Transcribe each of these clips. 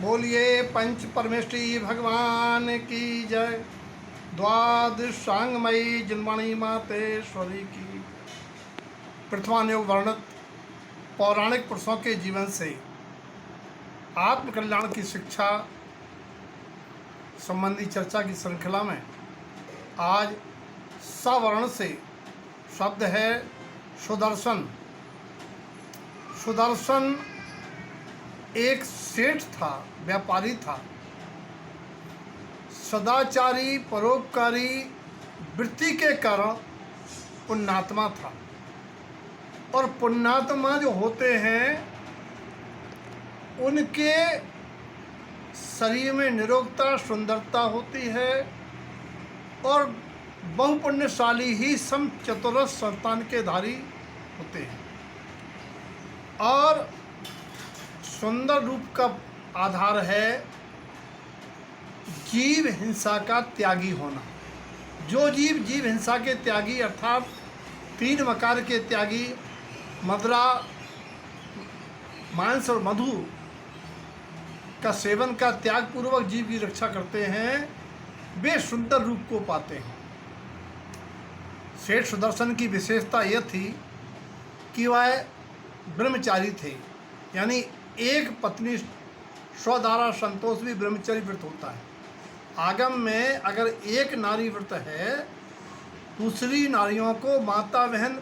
बोलिए पंच परमेष्ठी भगवान की जय। द्वादशांगमयी जन्मणि मातेश्वरी की। प्रथमानुयोग वर्णित पौराणिक पुरुषों के जीवन से आत्मकल्याण की शिक्षा संबंधी चर्चा की श्रृंखला में आज सवर्ण से शब्द है सुदर्शन। सुदर्शन एक सेठ था, व्यापारी था, सदाचारी परोपकारी वृत्ति के कारण पुण्यात्मा था। और पुण्यात्मा जो होते हैं उनके शरीर में निरोगता सुंदरता होती है और बहुपुण्यशाली ही सम चतुर्थ संतान के धारी होते हैं। और सुंदर रूप का आधार है जीव हिंसा का त्यागी होना। जो जीव हिंसा के त्यागी अर्थात 3 मकार के त्यागी, मदिरा, मांस और मधु का सेवन का त्याग पूर्वक जीव की रक्षा करते हैं, वे सुंदर रूप को पाते हैं। सेठ सुदर्शन की विशेषता यह थी कि वह ब्रह्मचारी थे, यानी एक पत्नी स्वद्वारा संतोष भी ब्रह्मचर्य व्रत होता है। आगम में अगर एक नारी व्रत है, दूसरी नारियों को माता बहन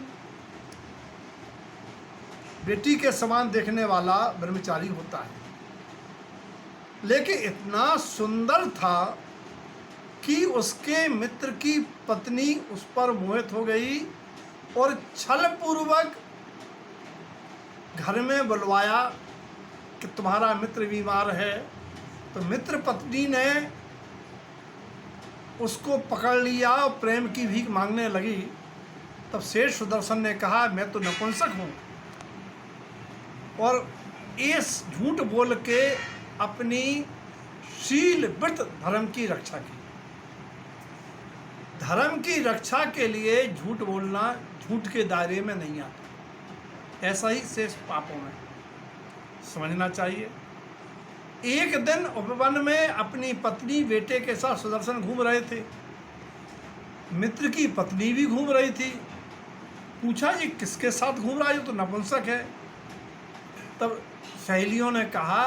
बेटी के समान देखने वाला ब्रह्मचारी होता है। लेकिन इतना सुंदर था कि उसके मित्र की पत्नी उस पर मोहित हो गई और छल पूर्वक घर में बुलवाया कि तुम्हारा मित्र बीमार है। तो मित्र पत्नी ने उसको पकड़ लिया और प्रेम की भीख मांगने लगी। तब सेठ सुदर्शन ने कहा, मैं तो नपुंसक हूँ, और इस झूठ बोल के अपनी शील व्रत धर्म की रक्षा की। धर्म की रक्षा के लिए झूठ बोलना झूठ के दायरे में नहीं आता। ऐसा ही शेष पापों में समझना चाहिए। एक दिन उपवन में अपनी पत्नी बेटे के साथ सुदर्शन घूम रहे थे। मित्र की पत्नी भी घूम रही थी। पूछा, ये किसके साथ घूम रहा है? ये तो नपुंसक है। तब सहेलियों ने कहा,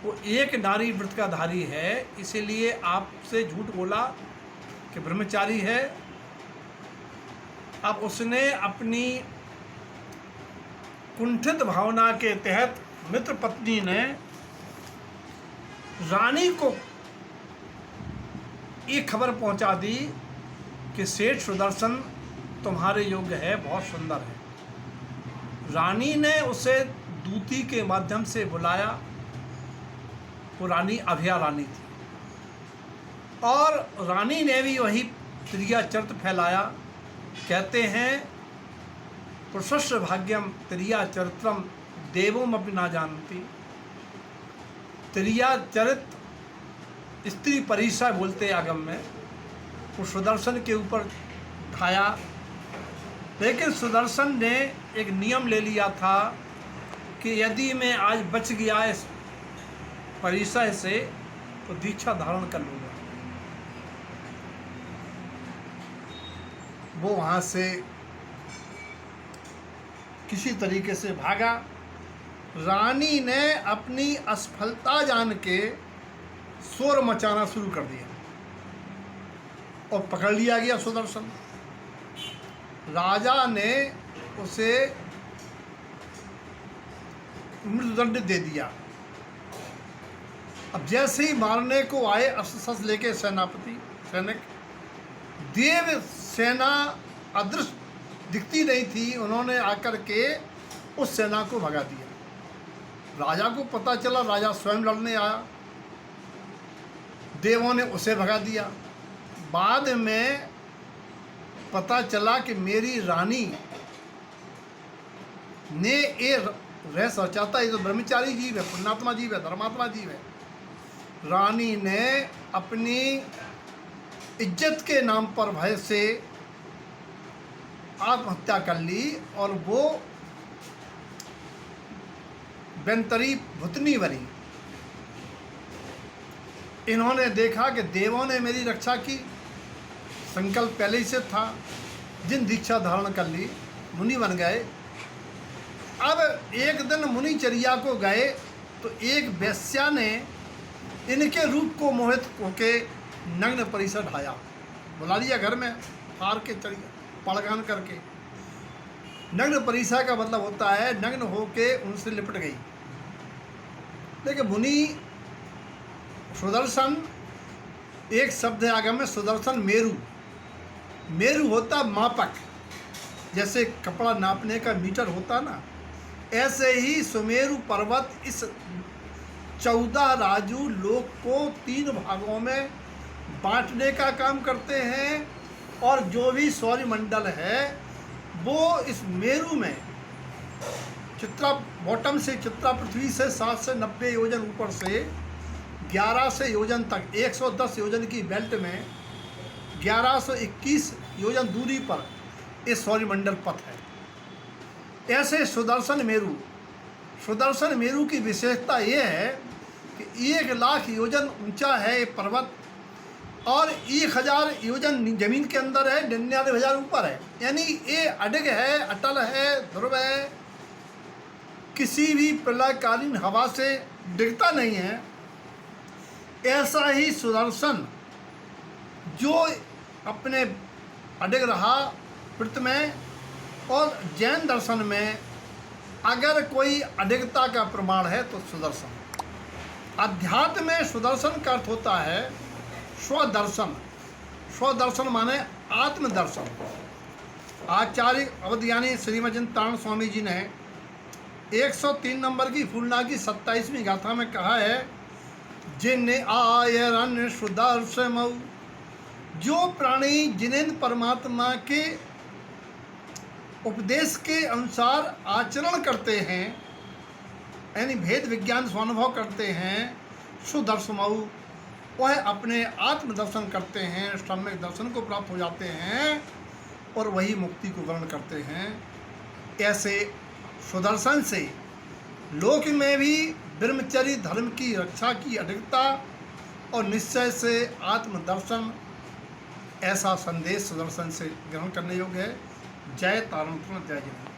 वो एक नारी व्रत का धारी है, इसीलिए आपसे झूठ बोला कि ब्रह्मचारी है। अब उसने अपनी कुंठित भावना के तहत मित्र पत्नी ने रानी को ये खबर पहुंचा दी कि सेठ सुदर्शन तुम्हारे योग्य है, बहुत सुंदर है। रानी ने उसे दूती के माध्यम से बुलाया। वो रानी अभया रानी थी और रानी ने भी वही त्रिया चरित्र फैलाया। कहते हैं, पुरुषस्य भाग्यम त्रिया चरित्रम देवोम अपनी ना जानती। त्रिया चरित्र स्त्री परिसा बोलते आगम में। वो सुदर्शन के ऊपर ढाया, लेकिन सुदर्शन ने एक नियम ले लिया था कि यदि मैं आज बच गया इस परिचय से तो दीक्षा धारण कर लूँगा। वो वहाँ से किसी तरीके से भागा। रानी ने अपनी असफलता जान के शोर मचाना शुरू कर दिया और पकड़ लिया गया सुदर्शन। राजा ने उसे मृत्युदंड दे दिया। अब जैसे ही मारने को आए अस्त्र शस्त्र लेके सैनिक, देव सेना अदृश्य दिखती नहीं थी, उन्होंने आकर के उस सेना को भगा दिया। राजा को पता चला, राजा स्वयं लड़ने आया, देवों ने उसे भगा दिया। बाद में पता चला कि मेरी रानी ने ये रह सोचा था, ये तो ब्रह्मचारी जीव है, पुण्यात्मा जीव है, धर्मात्मा जीव है। रानी ने अपनी इज्जत के नाम पर भय से आत्महत्या कर ली और वो बेंतरी भुतनी बनी। इन्होंने देखा कि देवों ने मेरी रक्षा की, संकल्प पहले ही से था, जिन दीक्षा धारण कर ली, मुनि बन गए। अब एक दिन मुनिचर्या को गए तो एक वेश्या ने इनके रूप को मोहित होके नग्न परिसर ढाया, बुला लिया घर में, हार के चढ़िया पड़गान करके। नग्न परिसर का मतलब होता है नग्न होके उनसे लिपट गई। देखिए मुनि सुदर्शन, एक शब्द है आगम में सुदर्शन, मेरु। मेरु होता मापक, जैसे कपड़ा नापने का मीटर होता ना, ऐसे ही सुमेरु पर्वत इस 14 राजू लोक को 3 भागों में बांटने का काम करते हैं। और जो भी सौरमंडल है वो इस मेरु में चित्रा बॉटम से, चित्रा पृथ्वी से 7 से 90 योजन ऊपर से 11 से योजन तक 110 योजन की बेल्ट में 1121 योजन दूरी पर इस सौरमंडल पथ है। ऐसे सुदर्शन मेरु, सुदर्शन मेरु की विशेषता ये है कि 1 लाख योजन ऊंचा है ये पर्वत और 1000 योजन जमीन के अंदर है, 99,000 ऊपर है। यानी ये अडिग है, अटल है, ध्रुव है, किसी भी प्रलयकालीन हवा से डिगता नहीं है। ऐसा ही सुदर्शन जो अपने अडिग रहा पृथ्वी में। और जैन दर्शन में अगर कोई अडिगता का प्रमाण है तो सुदर्शन। अध्यात्म में सुदर्शन का अर्थ होता है स्वदर्शन। स्वदर्शन माने आत्मदर्शन। आचार्य अवधयानी श्रीमद चिंतामण स्वामी जी ने 103 नंबर की फूलना की 27वीं गाथा में कहा है, जिन आयरन सुदर्शनौ, जो प्राणी जिन्हें परमात्मा के उपदेश के अनुसार आचरण करते हैं, यानी भेद विज्ञान स्वानुभव करते हैं, सुदर्शनौ, वह अपने आत्मदर्शन करते हैं, सम्यक दर्शन को प्राप्त हो जाते हैं और वही मुक्ति को ग्रहण करते हैं। ऐसे सुदर्शन से लोक में भी ब्रह्मचर्य धर्म की रक्षा की अडिगता और निश्चय से आत्मदर्शन, ऐसा संदेश सुदर्शन से ग्रहण करने योग्य है। जय तारण, जय जय।